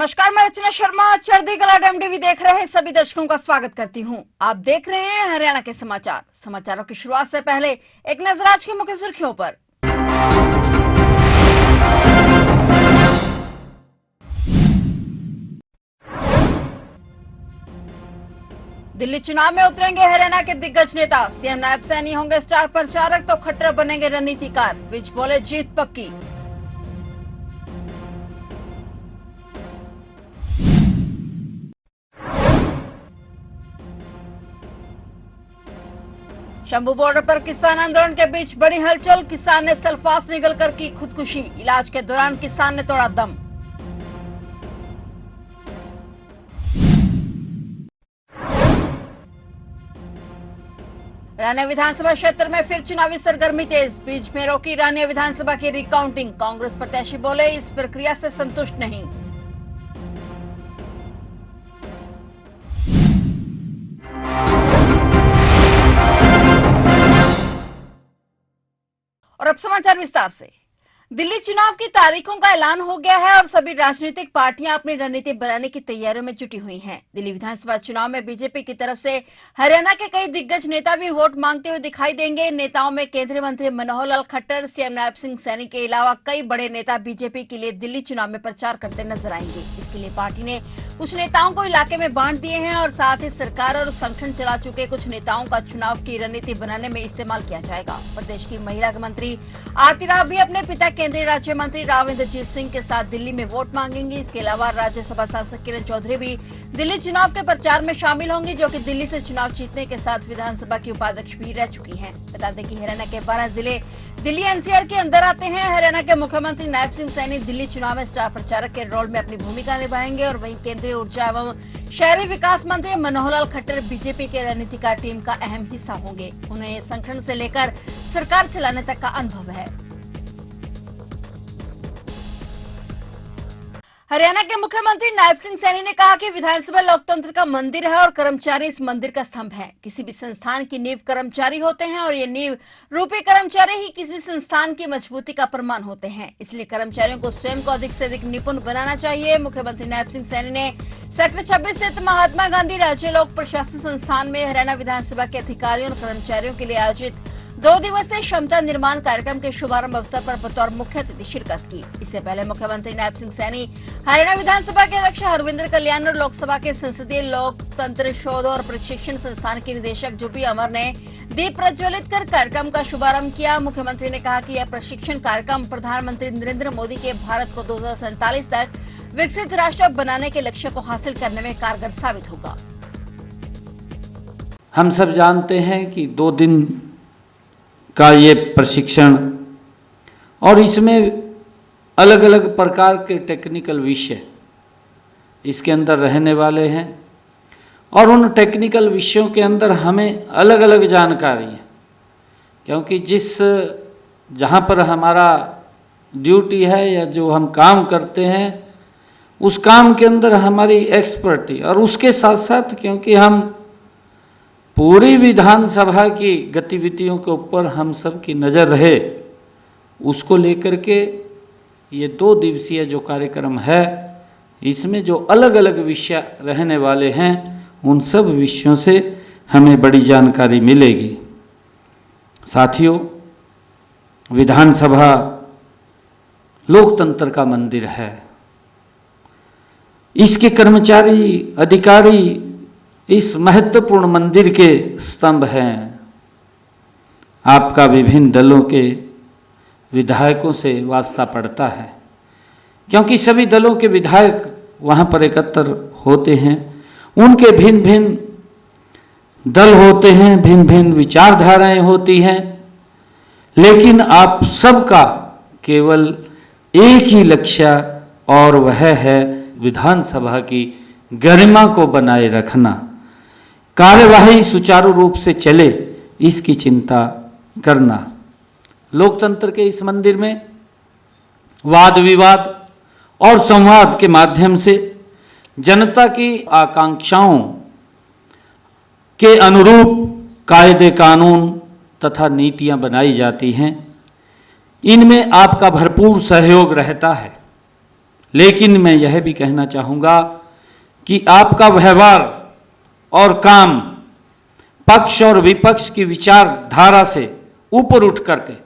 नमस्कार, मैं रचना शर्मा चढ़ती कला MTV देख रहे सभी दर्शकों का स्वागत करती हूं। आप देख रहे हैं हरियाणा के समाचारों की शुरुआत से पहले एक नजर आज की मुख्य सुर्खियों पर। दिल्ली चुनाव में उतरेंगे हरियाणा के दिग्गज नेता। सीएम नायब सैनी होंगे स्टार प्रचारक तो खट्टर बनेंगे रणनीतिकार। विज बोले जीत पक्की। शंभू बॉर्डर पर किसान आंदोलन के बीच बड़ी हलचल। किसान ने सल्फास निगलकर की खुदकुशी। इलाज के दौरान किसान ने तोड़ा दम। रानिया विधानसभा क्षेत्र में फिर चुनावी सरगर्मी तेज। बीच में रोकी रानिया विधानसभा की रिकाउंटिंग। कांग्रेस प्रत्याशी बोले इस प्रक्रिया से संतुष्ट नहीं। और अब समाचार विस्तार से। दिल्ली चुनाव की तारीखों का ऐलान हो गया है और सभी राजनीतिक पार्टियां अपनी रणनीति बनाने की तैयारियों में जुटी हुई हैं। दिल्ली विधानसभा चुनाव में बीजेपी की तरफ से हरियाणा के कई दिग्गज नेता भी वोट मांगते हुए दिखाई देंगे। नेताओं में केंद्रीय मंत्री मनोहर लाल खट्टर, सीएम नायब सिंह सैनी के अलावा कई बड़े नेता बीजेपी के लिए दिल्ली चुनाव में प्रचार करते नजर आएंगे। इसके लिए पार्टी ने कुछ नेताओं को इलाके में बांट दिए हैं और साथ ही सरकार और संगठन चला चुके कुछ नेताओं का चुनाव की रणनीति बनाने में इस्तेमाल किया जाएगा। प्रदेश की महिला मंत्री आरती राव भी अपने पिता केंद्रीय राज्य मंत्री राव इंद्रजीत सिंह के साथ दिल्ली में वोट मांगेंगी। इसके अलावा राज्यसभा सांसद किरण चौधरी भी दिल्ली चुनाव के प्रचार में शामिल होंगी, जो कि दिल्ली से चुनाव जीतने के साथ विधानसभा की उपाध्यक्ष भी रह चुकी हैं। बता दें कि हरियाणा के 12 जिले दिल्ली एनसीआर के अंदर आते हैं। हरियाणा के मुख्यमंत्री नायब सिंह सैनी दिल्ली चुनाव में स्टार प्रचारक के रोल में अपनी भूमिका निभाएंगे और वहीं केंद्रीय ऊर्जा एवं शहरी विकास मंत्री मनोहर लाल खट्टर बीजेपी के रणनीतिकार टीम का अहम हिस्सा होंगे। उन्हें संगठन से लेकर सरकार चलाने तक का अनुभव है। हरियाणा के मुख्यमंत्री नायब सिंह सैनी ने कहा कि विधानसभा लोकतंत्र का मंदिर है और कर्मचारी इस मंदिर का स्तंभ है। किसी भी संस्थान की नींव कर्मचारी होते हैं और ये नींव रूपी कर्मचारी ही किसी संस्थान की मजबूती का प्रमाण होते हैं। इसलिए कर्मचारियों को स्वयं को अधिक से अधिक निपुण बनाना चाहिए। मुख्यमंत्री नायब सिंह सैनी ने सेक्टर 26 स्थित महात्मा गांधी राज्य लोक प्रशासन संस्थान में हरियाणा विधानसभा के अधिकारियों और कर्मचारियों के लिए आयोजित 2 दिवसीय क्षमता निर्माण कार्यक्रम के शुभारंभ अवसर पर बतौर मुख्य अतिथि शिरकत की। इससे पहले मुख्यमंत्री नायब सिंह सैनी हरियाणा विधानसभा के अध्यक्ष हरविंदर कल्याण और लोकसभा के संसदीय लोकतंत्र शोध और प्रशिक्षण संस्थान के निदेशक जुबी अमर ने दीप प्रज्वलित कर कार्यक्रम का शुभारंभ किया। मुख्यमंत्री ने कहा कि यह प्रशिक्षण कार्यक्रम प्रधानमंत्री नरेंद्र मोदी के भारत को 2047 तक विकसित राष्ट्र बनाने के लक्ष्य को हासिल करने में कारगर साबित होगा। हम सब जानते हैं कि 2 दिन का ये प्रशिक्षण और इसमें अलग अलग प्रकार के टेक्निकल विषय इसके अंदर रहने वाले हैं और उन टेक्निकल विषयों के अंदर हमें अलग अलग जानकारी है, क्योंकि जहाँ पर हमारा ड्यूटी है या जो हम काम करते हैं उस काम के अंदर हमारी एक्सपर्टी और उसके साथ साथ क्योंकि हम पूरी विधानसभा की गतिविधियों के ऊपर हम सब की नज़र रहे, उसको लेकर के ये 2 दिवसीय जो कार्यक्रम है इसमें जो अलग अलग विषय रहने वाले हैं उन सब विषयों से हमें बड़ी जानकारी मिलेगी। साथियों, विधानसभा लोकतंत्र का मंदिर है। इसके कर्मचारी अधिकारी इस महत्वपूर्ण मंदिर के स्तंभ हैं। आपका विभिन्न दलों के विधायकों से वास्ता पड़ता है, क्योंकि सभी दलों के विधायक वहाँ पर एकत्र होते हैं। उनके भिन्न भिन्न दल होते हैं, भिन्न भिन्न विचारधाराएं होती हैं, लेकिन आप सबका केवल एक ही लक्ष्य और वह है विधानसभा की गरिमा को बनाए रखना, कार्यवाही सुचारू रूप से चले इसकी चिंता करना। लोकतंत्र के इस मंदिर में वाद विवाद और संवाद के माध्यम से जनता की आकांक्षाओं के अनुरूप कायदे कानून तथा नीतियां बनाई जाती हैं। इनमें आपका भरपूर सहयोग रहता है। लेकिन मैं यह भी कहना चाहूँगा कि आपका व्यवहार और काम पक्ष और विपक्ष की विचारधारा से ऊपर उठ करके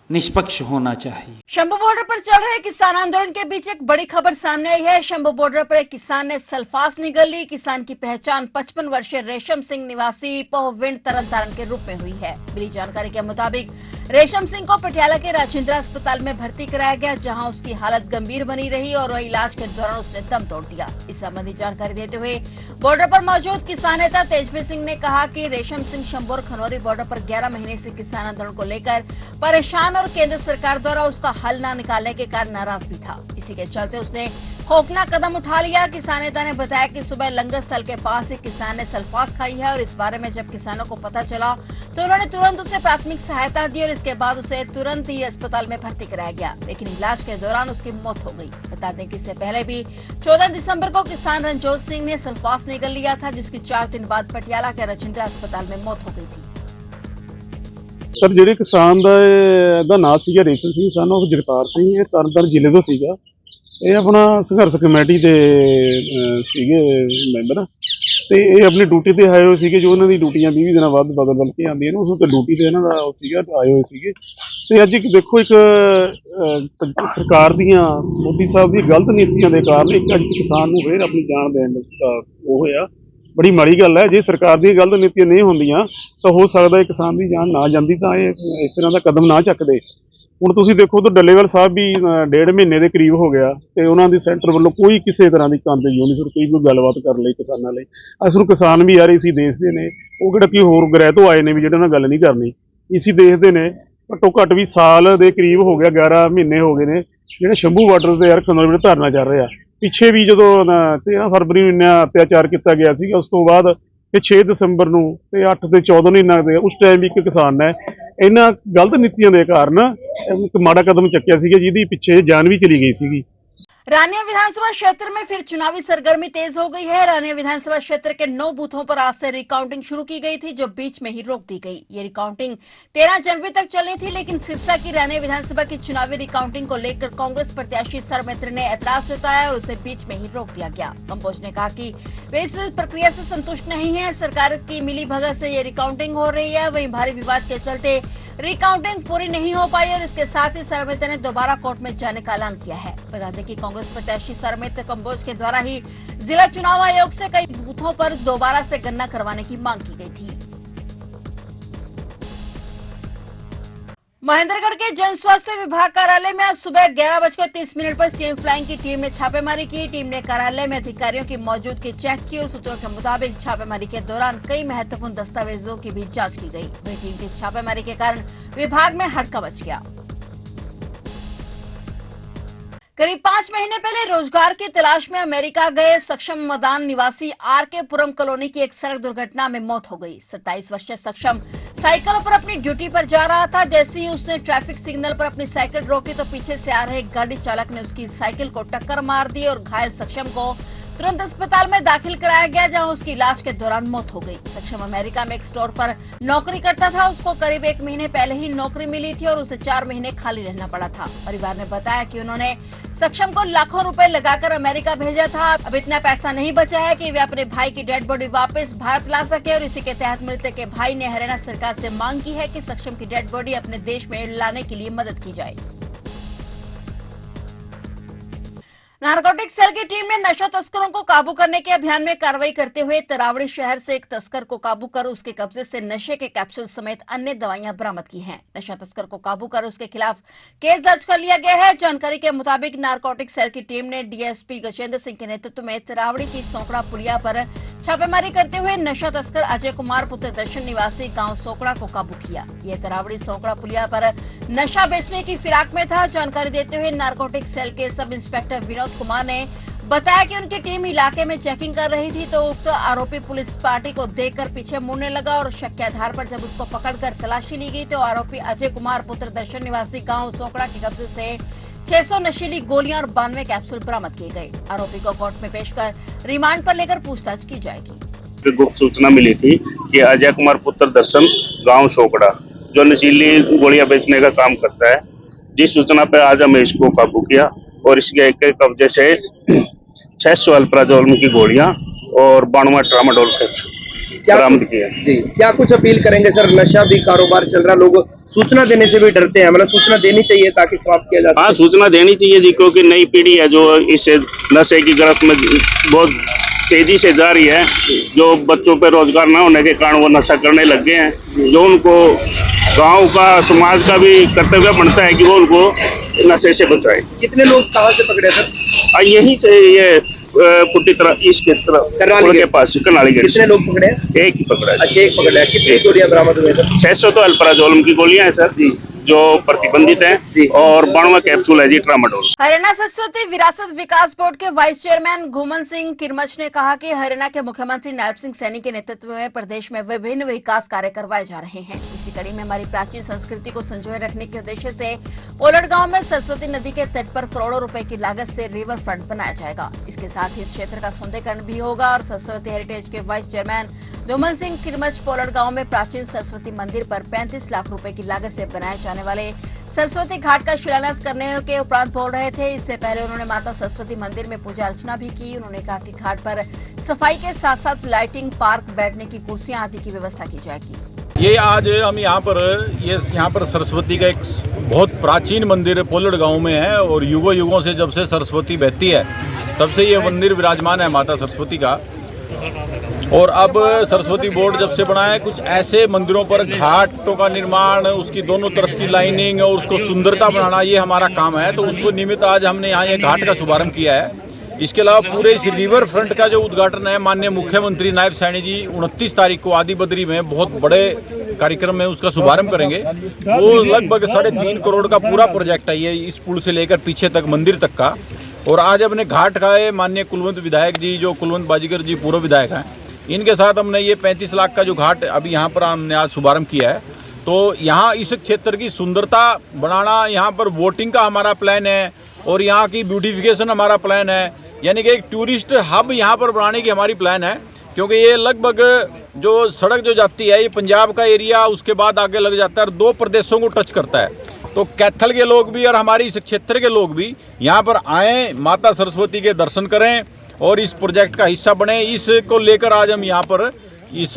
निष्पक्ष होना चाहिए। शंभू बॉर्डर पर चल रहे किसान आंदोलन के बीच एक बड़ी खबर सामने आई है। शंभू बॉर्डर पर एक किसान ने सल्फास निगल ली। किसान की पहचान 55 वर्षीय रेशम सिंह निवासी पोहविंड तरनतारन के रूप में हुई है। मिली जानकारी के मुताबिक रेशम सिंह को पटियाला के राजेंद्र अस्पताल में भर्ती कराया गया, जहां उसकी हालत गंभीर बनी रही और वह इलाज के दौरान उसने दम तोड़ दिया। इस संबंधी जानकारी देते हुए बॉर्डर पर मौजूद किसान नेता तेजवी सिंह ने कहा कि रेशम सिंह शंभू और खनौरी बॉर्डर पर 11 महीने से किसान आंदोलन को लेकर परेशान और केंद्र सरकार द्वारा उसका हल न निकालने के कारण नाराज भी था। इसी के चलते उसने खौफनाक कदम उठा लिया। किसान नेता ने बताया कि सुबह लंगर स्थल के पास एक किसान ने सल्फास खाई है और इस बारे में जब किसानों को पता चला तो उन्होंने तुरंत उसे प्राथमिक सहायता दी और इसके बाद उसे तुरंत ही अस्पताल में भर्ती कराया गया, लेकिन इलाज के दौरान उसकी मौत हो गई। बता दें कि इससे पहले भी 14 दिसंबर को किसान रणजोत सिंह ने सल्फास निगल लिया था, जिसकी 4 दिन बाद पटियाला के राजेंद्र अस्पताल में मौत हो गई थी। सर ਜਿਹੜੇ ਕਿਸਾਨ ਦਾ ਨਾਂ ਸੀਗਾ ਰੇਸ਼ਮ ਸਿੰਘ ਸਨ ਉਹ ਜਗਤਾਰ ਸਿੰਘ, ਇਹ ਤਰਨਤਾਰਨ ਜ਼ਿਲ੍ਹੇ ਤੋਂ ਸੀਗਾ। ਇਹ ਆਪਣਾ ਸੰਘਰਸ਼ ਕਮੇਟੀ ਦੇ ਸੀਗੇ ਮੈਂਬਰ, ਤੇ ਇਹ ਆਪਣੀ ਡਿਊਟੀ ਤੇ ਆਏ ਹੋਏ ਸੀਗੇ। ਜੋ ਇਹਨਾਂ ਦੀ ਡਿਊਟੀਆਂ 20 ਦਿਨਾਂ ਬਾਅਦ ਬਦਲ ਕੇ ਆਉਂਦੀਆਂ ਨੇ, ਉਸ ਤੇ ਡਿਊਟੀ ਤੇ ਇਹਨਾਂ ਦਾ ਉਹ ਸੀਗਾ, ਆਏ ਹੋਏ ਸੀਗੇ। ਤੇ ਅੱਜ ਇੱਕ ਦੇਖੋ, ਇੱਕ ਸਰਕਾਰ ਦੀਆਂ, ਮੋਦੀ ਸਾਹਿਬ ਦੀ ਗਲਤ ਨੀਤੀਆਂ ਦੇ ਕਾਰਨ ਇੱਕ ਅੱਜ ਕਿਸਾਨ ਨੂੰ ਫੇਰ ਆਪਣੀ ਜਾਨ ਦੇਣ ਦਾ ਉਹ ਹੋਇਆ। बड़ी माड़ी गल है। जे सरकार दी गलत नीतियां नहीं होंदियां तो हो सकता है किसान की जान ना जाती, तो ये इस तरह का कदम ना चकते। हुण तुसीं देखो तो डल्लेवाल साहब भी 1.5 महीने के करीब हो गया, तो उन्होंने सेंटर वालों कोई किसी तरह की कामयाबी नहीं, कोई गलबात कर ली किसानों लई। अस किसान भी यार इसी देश के ने, वो किहड़ा कि होर ग्रह तो आए ने भी जिहड़े नाल गल नहीं करनी, इसी देश के ने। घट्टो घट्ट भी साल के करीब हो गया, 11 महीने हो गए ने जिहड़े शंभू बार्डर ते यार खनौरी धरना चल रहा। पिछे भी जो 13 फरवरी ਨੂੰ ਇੰਨਾ ਅਤਿਆਚਾਰ ਕੀਤਾ ਗਿਆ ਸੀਗਾ, ਉਸ ਤੋਂ ਬਾਅਦ ਇਹ 6 ਦਸੰਬਰ ਨੂੰ ਤੇ 8 ਤੇ 14 ਨੂੰ ਇੰਨਾ ਉਸ ਟਾਈਮ ਵੀ ਇੱਕ ਕਿਸਾਨ ਨੇ ਇਹਨਾਂ ਗਲਤ ਨੀਤੀਆਂ ਦੇ ਕਾਰਨ ਇੱਕ ਮਾੜਾ ਕਦਮ ਚੱਕਿਆ ਸੀਗਾ, ਜਿਹਦੀ ਪਿੱਛੇ ਜਾਨ ਵੀ ਚਲੀ ਗਈ ਸੀਗੀ। रानिया विधानसभा क्षेत्र में फिर चुनावी सरगर्मी तेज हो गई है। रानिया विधानसभा क्षेत्र के 9 बूथों पर आज से रिकाउंटिंग शुरू की गई थी, जो बीच में ही रोक दी गई। ये रिकाउंटिंग 13 जनवरी तक चलनी थी, लेकिन सिरसा की रानिया विधानसभा की चुनावी रिकाउंटिंग को लेकर कांग्रेस प्रत्याशी सरमित्र ने ऐतराज जताया और उसे बीच में ही रोक दिया गया। कंबोज ने कहा कि वे इस प्रक्रिया से संतुष्ट नहीं है। सरकार की मिली भगत से ये रिकाउंटिंग हो रही है। वहीं भारी विवाद के चलते रिकाउंटिंग पूरी नहीं हो पाई और इसके साथ ही सरमित्र ने दोबारा कोर्ट में जाने का ऐलान किया है। बता दें कि कांग्रेस प्रत्याशी सरमित्र कंबोज के द्वारा ही जिला चुनाव आयोग से कई बूथों पर दोबारा से गणना करवाने की मांग की गई थी। महेंद्रगढ़ के जन स्वास्थ्य विभाग कार्यालय में आज सुबह 11:30 पर सीएम फ्लाइंग की टीम ने छापेमारी की। टीम ने कार्यालय में अधिकारियों की मौजूदगी चेक की और सूत्रों के मुताबिक छापेमारी के दौरान कई महत्वपूर्ण दस्तावेजों की भी जांच की गई। वहीं टीम की इस छापेमारी के कारण विभाग में हड़कंप मच गया। करीब 5 महीने पहले रोजगार की तलाश में अमेरिका गए सक्षम मदान निवासी आरके पुरम कॉलोनी की एक सड़क दुर्घटना में मौत हो गई। 27 वर्षीय सक्षम साइकिल पर अपनी ड्यूटी पर जा रहा था। जैसे ही उसने ट्रैफिक सिग्नल पर अपनी साइकिल रोकी तो पीछे से आ रहे गाड़ी चालक ने उसकी साइकिल को टक्कर मार दी और घायल सक्षम को तुरंत अस्पताल में दाखिल कराया गया, जहां उसकी इलाज के दौरान मौत हो गई। सक्षम अमेरिका में एक स्टोर पर नौकरी करता था। उसको करीब 1 महीने पहले ही नौकरी मिली थी और उसे 4 महीने खाली रहना पड़ा था। परिवार ने बताया कि उन्होंने सक्षम को लाखों रुपए लगाकर अमेरिका भेजा था। अब इतना पैसा नहीं बचा है कि वे अपने भाई की डेड बॉडी वापस भारत ला सके और इसी के तहत मृतक के भाई ने हरियाणा सरकार से मांग की है कि सक्षम की डेड बॉडी अपने देश में लाने के लिए मदद की जाए। नारकोटिक सेल की टीम ने नशा तस्करों को काबू करने के अभियान में कार्रवाई करते हुए तरावड़ी शहर से एक तस्कर को काबू कर उसके कब्जे से नशे के कैप्सूल समेत अन्य दवाइयां बरामद की हैं। नशा तस्कर को काबू कर उसके खिलाफ केस दर्ज कर लिया गया है। जानकारी के मुताबिक नारकोटिक सेल की टीम ने डीएसपी गजेंद्र सिंह के नेतृत्व में तरावड़ी की सोकड़ा पुलिया पर छापेमारी करते हुए नशा तस्कर अजय कुमार पुत्र दर्शन निवासी गाँव सोकड़ा को काबू किया। यह तरावड़ी सोकड़ा पुलिया पर नशा बेचने की फिराक में था। जानकारी देते हुए नारकोटिक सेल के सब इंस्पेक्टर विनोद कुमार ने बताया कि उनकी टीम इलाके में चेकिंग कर रही थी तो उक्त आरोपी पुलिस पार्टी को देखकर पीछे मुड़ने लगा और शक के आधार पर जब उसको पकड़कर तलाशी ली गई तो आरोपी अजय कुमार पुत्र दर्शन निवासी गांव सोकड़ा के कब्जे से 600 नशीली गोलियां और 92 कैप्सूल बरामद किए गए। आरोपी को कोर्ट में पेश कर रिमांड पर लेकर पूछताछ की जाएगी। गुप्त सूचना मिली थी कि अजय कुमार पुत्र दर्शन गांव सोकड़ा जो नशीली गोलियां बेचने का काम करता है, जिस सूचना पर आज हमें इसको काबू किया और इसके के कब्जे से 600 अल्प्राजोल की गोलियां और 92 ट्रामाडोल बरामद किया। जी, क्या कुछ अपील करेंगे सर? नशा भी कारोबार चल रहा, लोग सूचना देने से भी डरते हैं, मतलब सूचना देनी चाहिए ताकि समाप्त किया जा हाँ, सके। सूचना देनी चाहिए जी, क्योंकि नई पीढ़ी है जो इस नशे की ग्रस्त में बहुत तेजी से जा रही है। जो बच्चों पे रोजगार न होने के कारण वो नशा करने लग गए हैं, जो उनको गांव का समाज का भी कर्तव्य बनता है कि वो उनको नशे से बचाए। कितने लोग कहाँ से पकड़े सर? यहीं से ये पुट्टी तरफ इसके तरफ करनाली के पास करनाली गेट कितने से लोग पकड़े हैं? एक ही पकड़ा है। अच्छा, एक पकड़ा है। कितनी गोलियां बरामद हुई सर? 600 तो अल्प्राजोल की गोलियां हैं सर, जो प्रतिबंधित जी। हैं, और 92 कैप्सूल है जी ट्रामाडोल। हरियाणा सरस्वती विरासत विकास बोर्ड के वाइस चेयरमैन घुमन सिंह किरमच ने कहा कि हरियाणा के मुख्यमंत्री नायब सिंह सैनी के नेतृत्व में प्रदेश में विभिन्न विकास कार्य करवाए जा रहे हैं। इसी कड़ी में हमारी प्राचीन संस्कृति को संजोए रखने के उद्देश्य से पोलड़ गांव में सरस्वती नदी के तट पर करोड़ों रुपए की लागत से रिवर फ्रंट बनाया जाएगा। इसके साथ ही इस क्षेत्र का सौंदर्यीकरण भी होगा और सरस्वती हेरिटेज के वाइस चेयरमैन घुमन सिंह किरमच पोलड़ गांव में प्राचीन सरस्वती मंदिर पर 35 लाख रुपए की लागत से बनाए जाने वाले सरस्वती घाट का शिलान्यास करने के उपरांत बोल रहे थे। इससे पहले उन्होंने माता सरस्वती मंदिर में पूजा अर्चना भी की। उन्होंने कहा कि घाट पर सफाई के साथ साथ लाइटिंग, पार्क, बैठने की कुर्सियां आदि की व्यवस्था की जाएगी। ये आज हम यहाँ पर सरस्वती का एक बहुत प्राचीन मंदिर पोलड़ गांव में है और युगों युगों से जब से सरस्वती बहती है तब से ये मंदिर विराजमान है माता सरस्वती का। और अब सरस्वती बोर्ड जब से बना है, कुछ ऐसे मंदिरों पर घाटों का निर्माण, उसकी दोनों तरफ की लाइनिंग और उसको सुंदरता बनाना, ये हमारा काम है। तो उसको निमित्त आज हमने यहाँ ये घाट का शुभारंभ किया है। इसके अलावा पूरे इस रिवर फ्रंट का जो उद्घाटन है माननीय मुख्यमंत्री नायब सैनी जी 29 तारीख को आदि बद्री में बहुत बड़े कार्यक्रम में उसका शुभारंभ करेंगे। वो लगभग 3.5 करोड़ का पूरा प्रोजेक्ट है ये, इस पुल से लेकर पीछे तक मंदिर तक का। और आज अपने घाट का माननीय कुलवंत विधायक जी, जो कुलवंत बाजीगर जी पूर्व विधायक हैं, इनके साथ हमने ये 35 लाख का जो घाट अभी यहाँ पर हमने आज शुभारंभ किया है। तो यहाँ इस क्षेत्र की सुंदरता बढ़ाना, यहाँ पर बोटिंग का हमारा प्लान है और यहाँ की ब्यूटिफिकेशन हमारा प्लान है, यानी कि एक टूरिस्ट हब यहाँ पर बनाने की हमारी प्लान है। क्योंकि ये लगभग जो सड़क जो जाती है ये पंजाब का एरिया, उसके बाद आगे लग जाता है और 2 प्रदेशों को टच करता है। तो कैथल के लोग भी और हमारे इस क्षेत्र के लोग भी यहाँ पर आएँ, माता सरस्वती के दर्शन करें और इस प्रोजेक्ट का हिस्सा बने। इसको लेकर आज हम यहाँ पर इस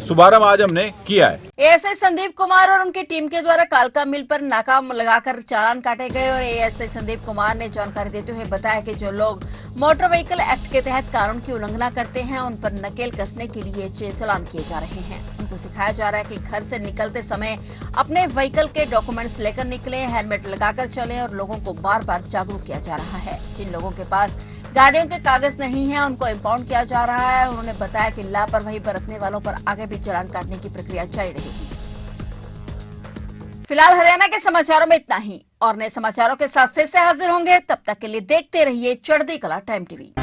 शुभारंभ आज हमने किया है। एएसआई संदीप कुमार और उनकी टीम के द्वारा कालका मिल पर नाका लगाकर चालान काटे गए और एएसआई संदीप कुमार ने जानकारी देते हुए बताया कि जो लोग मोटर व्हीकल एक्ट के तहत कानून की उल्लंघना करते हैं उन पर नकेल कसने के लिए चालान किए जा रहे हैं। उनको सिखाया जा रहा है कि घर से निकलते समय अपने व्हीकल के डॉक्यूमेंट्स लेकर निकलें, हेलमेट लगाकर चलें और लोगों को बार बार जागरूक किया जा रहा है। जिन लोगों के पास गाड़ियों के कागज नहीं है उनको इंपाउंड किया जा रहा है। उन्होंने बताया कि लापरवाही बरतने वालों पर आगे भी चालान काटने की प्रक्रिया जारी रहेगी। फिलहाल हरियाणा के समाचारों में इतना ही और नए समाचारों के साथ फिर से हाजिर होंगे। तब तक के लिए देखते रहिए चढ़ती कला टाइम टीवी।